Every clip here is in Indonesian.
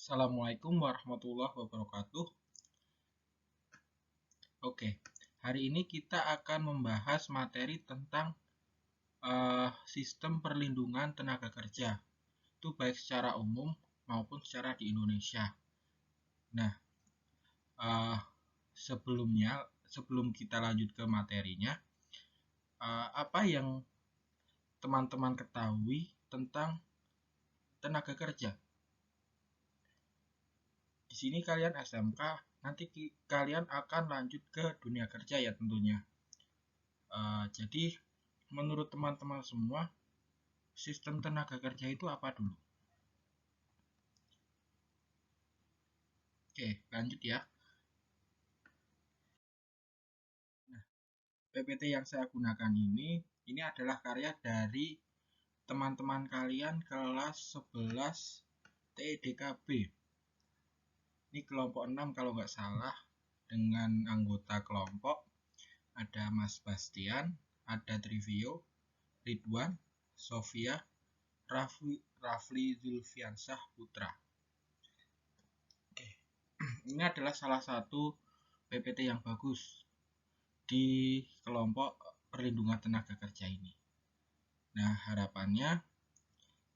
Assalamualaikum warahmatullahi wabarakatuh. Oke, hari ini kita akan membahas materi tentang sistem perlindungan tenaga kerja. Itu baik secara umum maupun secara di Indonesia. Nah, sebelum kita lanjut ke materinya, apa yang teman-teman ketahui tentang tenaga kerja? Di sini kalian SMK, nanti kalian akan lanjut ke dunia kerja ya tentunya. Jadi menurut teman-teman semua, sistem tenaga kerja itu apa dulu? Oke, lanjut ya. Nah, PPT yang saya gunakan ini adalah karya dari teman-teman kalian kelas 11 TDKB. Ini kelompok 6 kalau nggak salah, dengan anggota kelompok ada Mas Bastian, ada Trivio, Ridwan, Sofia, Rafli Zulfiansah Putra. Oke. Ini adalah salah satu PPT yang bagus di kelompok perlindungan tenaga kerja ini. Nah, harapannya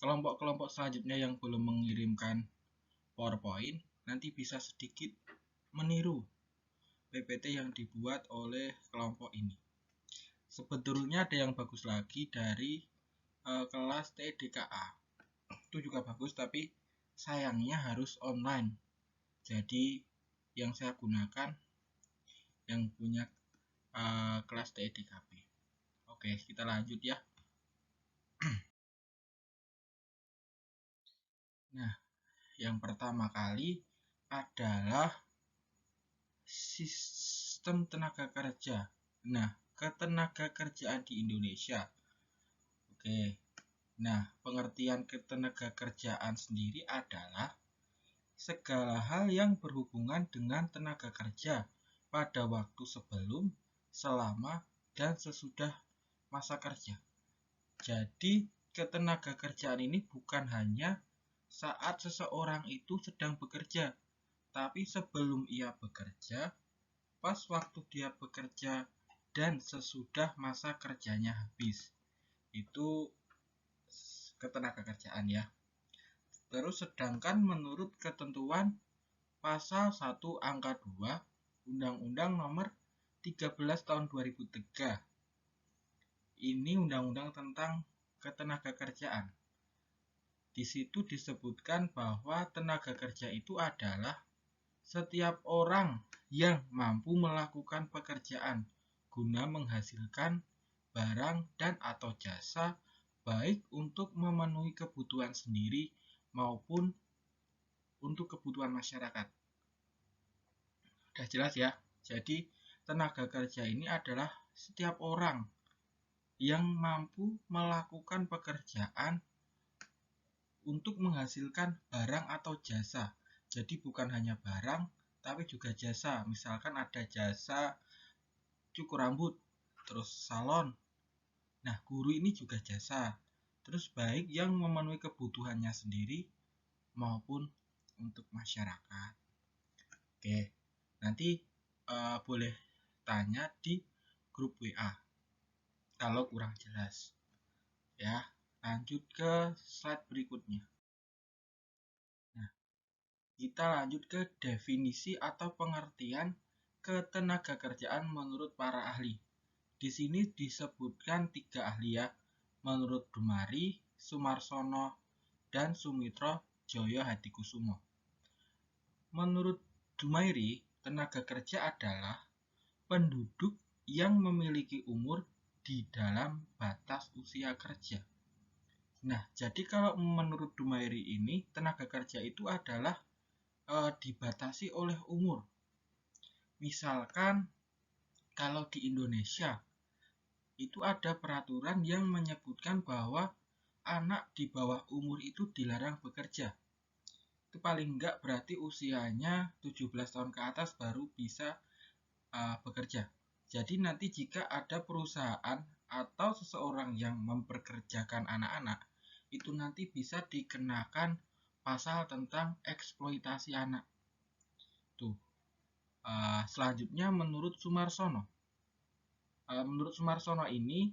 kelompok-kelompok selanjutnya yang belum mengirimkan PowerPoint nanti bisa sedikit meniru PPT yang dibuat oleh kelompok ini. Sebetulnya ada yang bagus lagi dari kelas TDKA. Itu juga bagus, tapi sayangnya harus online. Jadi yang saya gunakan yang punya kelas TDKB. Oke, kita lanjut ya. Nah, yang pertama kali adalah sistem tenaga kerja. Nah, ketenaga kerjaan di Indonesia. Oke. Nah, pengertian ketenaga kerjaan sendiri adalah segala hal yang berhubungan dengan tenaga kerja pada waktu sebelum, selama, dan sesudah masa kerja. Jadi, ketenaga kerjaan ini bukan hanya saat seseorang itu sedang bekerja, tapi sebelum ia bekerja, pas waktu dia bekerja, dan sesudah masa kerjanya habis. Itu ketenaga kerjaan ya. Terus sedangkan menurut ketentuan pasal 1 angka 2 Undang-Undang nomor 13 tahun 2003. Ini undang-undang tentang ketenaga kerjaan. Di situ disebutkan bahwa tenaga kerja itu adalah setiap orang yang mampu melakukan pekerjaan guna menghasilkan barang dan atau jasa baik untuk memenuhi kebutuhan sendiri maupun untuk kebutuhan masyarakat. Sudah jelas ya? Jadi tenaga kerja ini adalah setiap orang yang mampu melakukan pekerjaan untuk menghasilkan barang atau jasa. Jadi bukan hanya barang, tapi juga jasa. Misalkan ada jasa cukur rambut, terus salon. Nah, guru ini juga jasa. Terus baik yang memenuhi kebutuhannya sendiri maupun untuk masyarakat. Oke, nanti boleh tanya di grup WA kalau kurang jelas. Ya, lanjut ke slide berikutnya. Nah, kita lanjut ke definisi atau pengertian ketenaga kerjaan menurut para ahli. Di sini disebutkan 3 ahli ya, menurut Dumari, Sumarsono, dan Sumitro Joyo Hadikusumo. Menurut Dumairi, tenaga kerja adalah penduduk yang memiliki umur di dalam batas usia kerja. Nah, jadi kalau menurut Dumairi ini, tenaga kerja itu adalah dibatasi oleh umur. Misalkan kalau di Indonesia itu ada peraturan yang menyebutkan bahwa anak di bawah umur itu dilarang bekerja. Itu paling enggak berarti usianya 17 tahun ke atas baru bisa bekerja. Jadi nanti jika ada perusahaan atau seseorang yang memperkerjakan anak-anak, itu nanti bisa dikenakan pasal tentang eksploitasi anak. Tuh. Selanjutnya menurut Sumarsono. Menurut Sumarsono ini,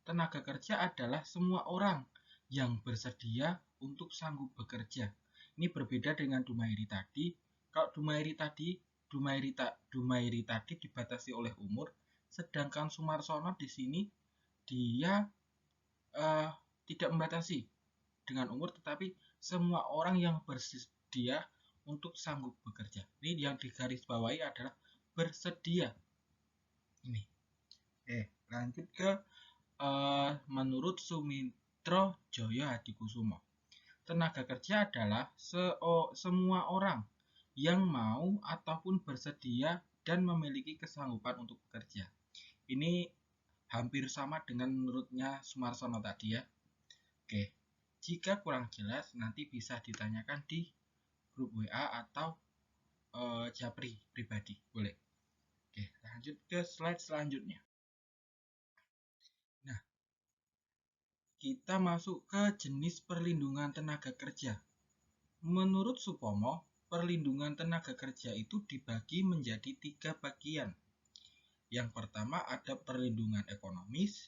tenaga kerja adalah semua orang yang bersedia untuk sanggup bekerja. Ini berbeda dengan Dumairi tadi. Kalau Dumairi tadi dibatasi oleh umur, sedangkan Sumarsono di sini dia tidak membatasi dengan umur, tetapi semua orang yang bersedia untuk sanggup bekerja. Ini yang digarisbawahi adalah bersedia. Ini. Lanjut ke menurut Sumitro Joyo Hadikusumo. Tenaga kerja adalah semua orang yang mau ataupun bersedia dan memiliki kesanggupan untuk bekerja. Ini hampir sama dengan menurutnya Sumarsono tadi ya. Oke. Jika kurang jelas, nanti bisa ditanyakan di grup WA atau Japri pribadi, boleh. Oke, lanjut ke slide selanjutnya. Nah, kita masuk ke jenis perlindungan tenaga kerja. Menurut Supomo, perlindungan tenaga kerja itu dibagi menjadi 3 bagian. Yang pertama ada perlindungan ekonomis,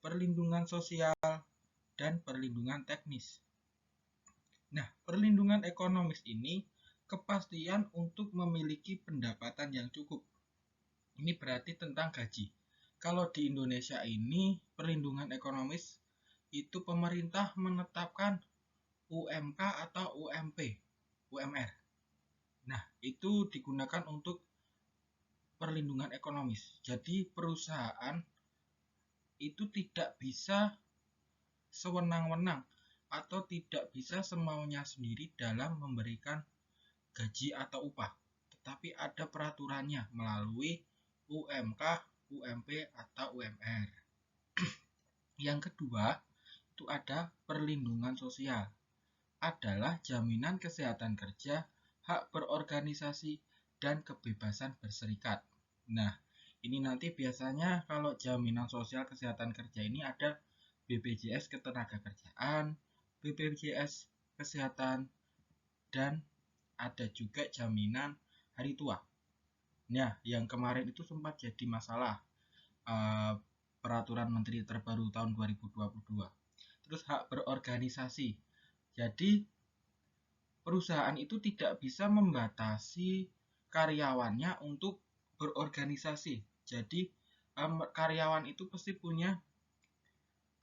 perlindungan sosial, dan perlindungan teknis. Nah, perlindungan ekonomis ini kepastian untuk memiliki pendapatan yang cukup. Ini berarti tentang gaji. Kalau di Indonesia ini, perlindungan ekonomis itu pemerintah menetapkan UMK atau UMR. Nah, itu digunakan untuk perlindungan ekonomis. Jadi, perusahaan itu tidak bisa sewenang-wenang atau tidak bisa semaunya sendiri dalam memberikan gaji atau upah, tetapi ada peraturannya melalui UMK, UMP, atau UMR. Yang kedua, itu ada perlindungan sosial. Adalah jaminan kesehatan kerja, hak berorganisasi, dan kebebasan berserikat. Nah, ini nanti biasanya kalau jaminan sosial kesehatan kerja ini ada BPJS Ketenagakerjaan, BPJS Kesehatan, dan ada juga jaminan hari tua. Nah, yang kemarin itu sempat jadi masalah peraturan menteri terbaru tahun 2022. Terus hak berorganisasi. Jadi perusahaan itu tidak bisa membatasi karyawannya untuk berorganisasi. Jadi karyawan itu pasti punya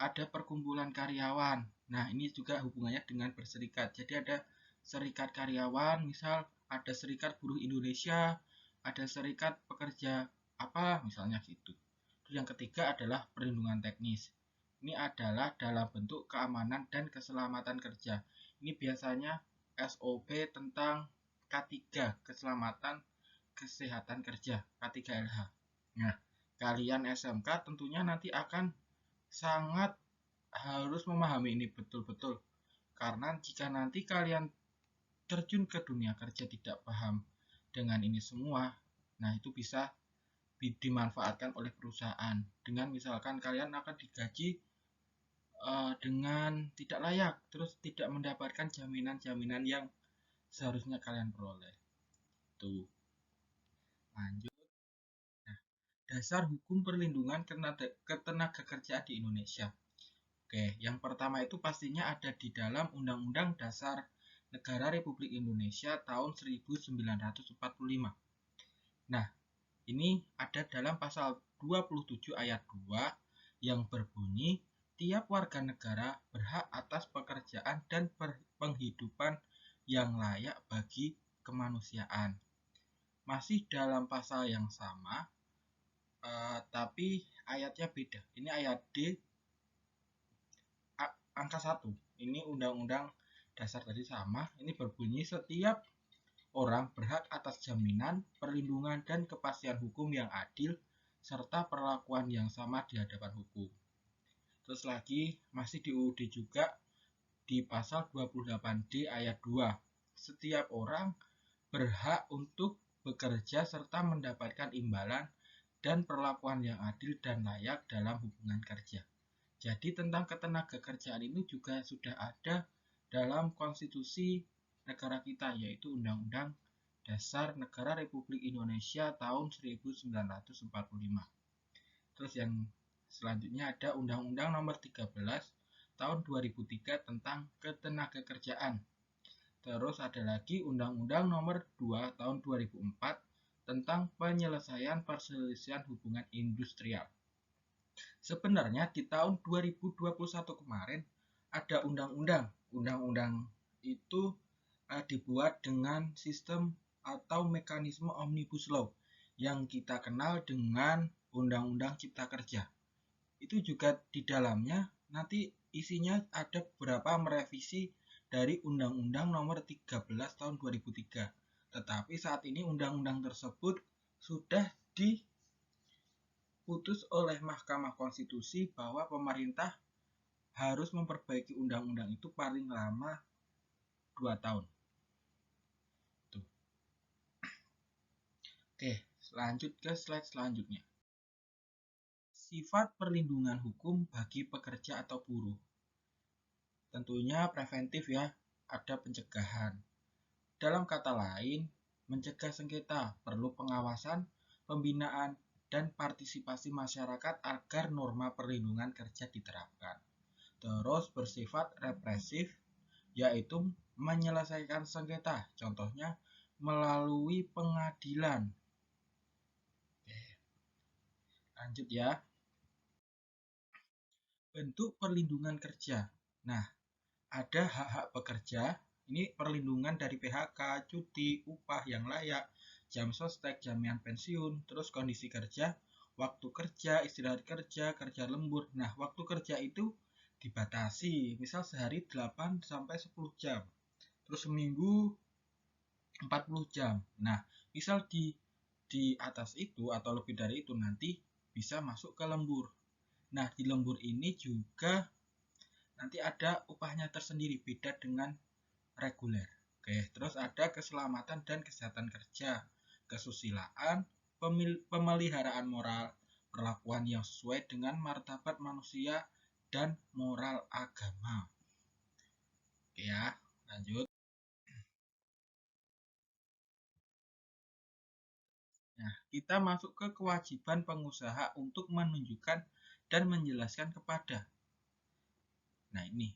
ada perkumpulan karyawan. Nah, ini juga hubungannya dengan berserikat. Jadi ada serikat karyawan, misal ada serikat buruh Indonesia, ada serikat pekerja apa, misalnya gitu. Terus yang ketiga adalah perlindungan teknis. Ini adalah dalam bentuk keamanan dan keselamatan kerja. Ini biasanya SOP tentang K3, keselamatan kesehatan kerja, K3LH. Nah, kalian SMK tentunya nanti akan sangat harus memahami ini betul-betul. Karena jika nanti kalian terjun ke dunia kerja tidak paham dengan ini semua, nah itu bisa dimanfaatkan oleh perusahaan. Dengan misalkan kalian akan digaji dengan tidak layak, terus tidak mendapatkan jaminan-jaminan yang seharusnya kalian peroleh. Tuh. Lanjut. Nah, dasar hukum perlindungan ketenagakerjaan di Indonesia. Oke, yang pertama itu pastinya ada di dalam Undang-Undang Dasar Negara Republik Indonesia tahun 1945. Nah, ini ada dalam pasal 27 ayat 2 yang berbunyi tiap warga negara berhak atas pekerjaan dan penghidupan yang layak bagi kemanusiaan. Masih dalam pasal yang sama, tapi ayatnya beda. Ini ayat D angka 1. Ini undang-undang dasar tadi sama. Ini berbunyi setiap orang berhak atas jaminan, perlindungan, dan kepastian hukum yang adil, serta perlakuan yang sama di hadapan hukum. Terus lagi, masih di UUD juga, di pasal 28D ayat 2. Setiap orang berhak untuk bekerja serta mendapatkan imbalan dan perlakuan yang adil dan layak dalam hubungan kerja. Jadi tentang ketenagakerjaan ini juga sudah ada dalam konstitusi negara kita, yaitu Undang-Undang Dasar Negara Republik Indonesia tahun 1945. Terus yang selanjutnya ada Undang-Undang Nomor 13 tahun 2003 tentang Ketenagakerjaan. Terus ada lagi Undang-Undang Nomor 2 tahun 2004 tentang penyelesaian perselisihan hubungan industrial. Sebenarnya di tahun 2021 kemarin ada undang-undang. Undang-undang itu dibuat dengan sistem atau mekanisme Omnibus Law yang kita kenal dengan Undang-Undang Cipta Kerja. Itu juga di dalamnya nanti isinya ada beberapa merevisi dari Undang-Undang Nomor 13 tahun 2003. Tetapi saat ini undang-undang tersebut sudah diputus oleh Mahkamah Konstitusi bahwa pemerintah harus memperbaiki undang-undang itu paling lama 2 tahun. Tuh. Oke, lanjut ke slide selanjutnya. Sifat perlindungan hukum bagi pekerja atau buruh. Tentunya preventif ya, ada pencegahan. Dalam kata lain, mencegah sengketa perlu pengawasan, pembinaan, dan partisipasi masyarakat agar norma perlindungan kerja diterapkan. Terus bersifat represif, yaitu menyelesaikan sengketa, contohnya melalui pengadilan. Oke, lanjut ya. Bentuk perlindungan kerja. Nah, ada hak-hak pekerja, ini perlindungan dari PHK, cuti, upah yang layak, jam sostek, jaminan pensiun, terus kondisi kerja, waktu kerja, istirahat kerja, kerja lembur. Nah, waktu kerja itu dibatasi, misal sehari 8 sampai 10 jam. Terus seminggu 40 jam. Nah, misal di atas itu atau lebih dari itu nanti bisa masuk ke lembur. Nah, di lembur ini juga nanti ada upahnya tersendiri, beda dengan reguler. Oke, terus ada keselamatan dan kesehatan kerja, kesusilaan, pemeliharaan moral, perlakuan yang sesuai dengan martabat manusia, dan moral agama. Oke ya, lanjut. Nah, kita masuk ke kewajiban pengusaha untuk menunjukkan dan menjelaskan kepada. Nah, ini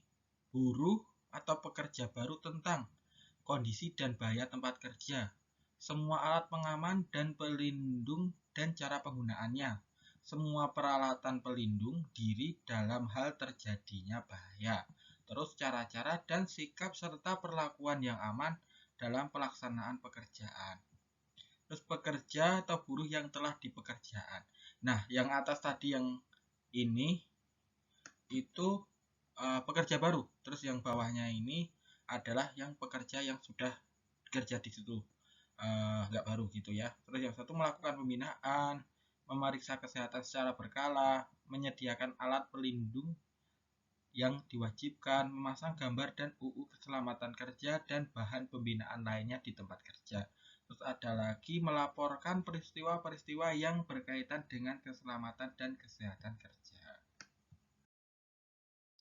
buruh atau pekerja baru tentang kondisi dan bahaya tempat kerja, semua alat pengaman dan pelindung dan cara penggunaannya, semua peralatan pelindung diri dalam hal terjadinya bahaya, terus cara-cara dan sikap serta perlakuan yang aman dalam pelaksanaan pekerjaan. Terus pekerja atau buruh yang telah di pekerjaan. Nah, yang atas tadi yang ini itu pekerja baru. Terus yang bawahnya ini adalah yang pekerja yang sudah kerja di situ, nggak baru gitu ya. Terus yang satu melakukan pembinaan, memeriksa kesehatan secara berkala, menyediakan alat pelindung yang diwajibkan, memasang gambar dan UU keselamatan kerja dan bahan pembinaan lainnya di tempat kerja. Terus ada lagi melaporkan peristiwa-peristiwa yang berkaitan dengan keselamatan dan kesehatan kerja.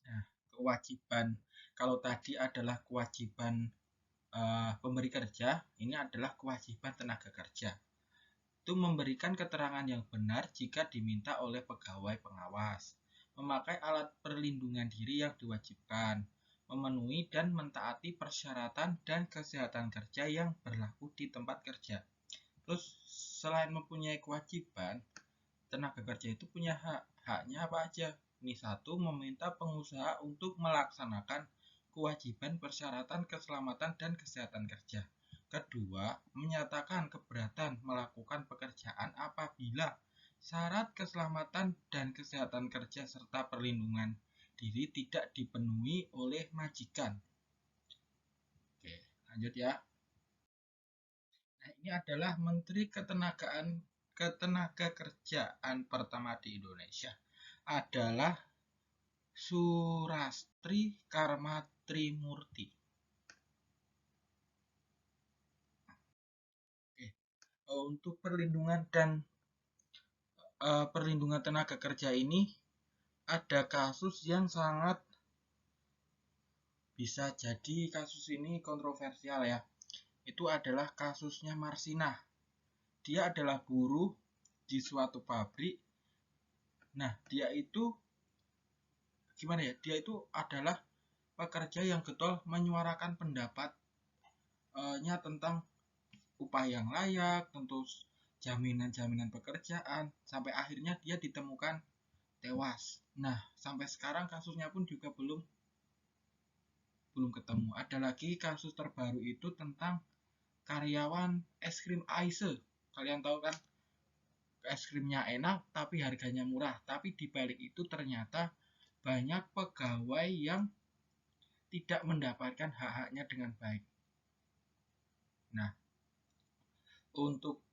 Nah, kewajiban kalau tadi adalah kewajiban pemberi kerja, ini adalah kewajiban tenaga kerja. Itu memberikan keterangan yang benar jika diminta oleh pegawai pengawas, memakai alat perlindungan diri yang diwajibkan, memenuhi dan mentaati persyaratan dan kesehatan kerja yang berlaku di tempat kerja. Terus selain mempunyai kewajiban, tenaga kerja itu punya hak. Haknya apa aja? Ini satu, meminta pengusaha untuk melaksanakan kewajiban persyaratan keselamatan dan kesehatan kerja. Kedua, menyatakan keberatan melakukan pekerjaan apabila syarat keselamatan dan kesehatan kerja serta perlindungan diri tidak dipenuhi oleh majikan. Oke, lanjut ya. Nah, ini adalah Menteri Ketenagakerjaan pertama di Indonesia adalah Surastri Karmatrimurti. Untuk perlindungan dan perlindungan tenaga kerja ini ada kasus yang sangat bisa jadi kasus ini kontroversial ya. Itu adalah kasusnya Marsinah. Dia adalah buruh di suatu pabrik. Nah, dia itu gimana ya? Dia itu adalah pekerja yang getol menyuarakan pendapatnya tentang upah yang layak, tentu jaminan-jaminan pekerjaan, sampai akhirnya dia ditemukan tewas. Nah, sampai sekarang kasusnya pun juga belum ketemu. Ada lagi kasus terbaru itu tentang karyawan es krim Aise. Kalian tahu kan, es krimnya enak tapi harganya murah. Tapi dibalik itu ternyata banyak pegawai yang tidak mendapatkan hak-haknya dengan baik. Nah, untuk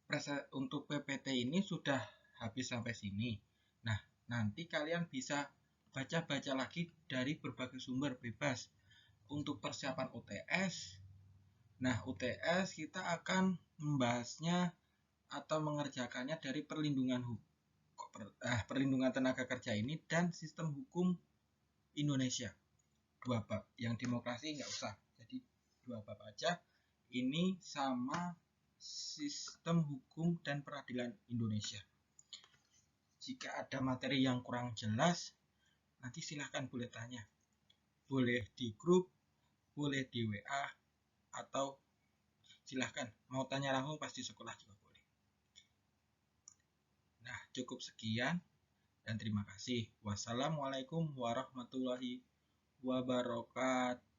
PPT ini sudah habis sampai sini. Nah, nanti kalian bisa baca-baca lagi dari berbagai sumber bebas. Untuk persiapan UTS, nah UTS kita akan membahasnya atau mengerjakannya dari perlindungan tenaga kerja ini dan sistem hukum Indonesia. 2 bab. Yang demokrasi nggak usah. Jadi 2 bab aja. Ini sama sistem hukum dan peradilan Indonesia. Jika ada materi yang kurang jelas, nanti silahkan boleh tanya. Boleh di grup, boleh di WA, atau silahkan mau tanya langsung pas di sekolah juga boleh. Nah, cukup sekian dan terima kasih. Wassalamualaikum warahmatullahi wabarakatuh.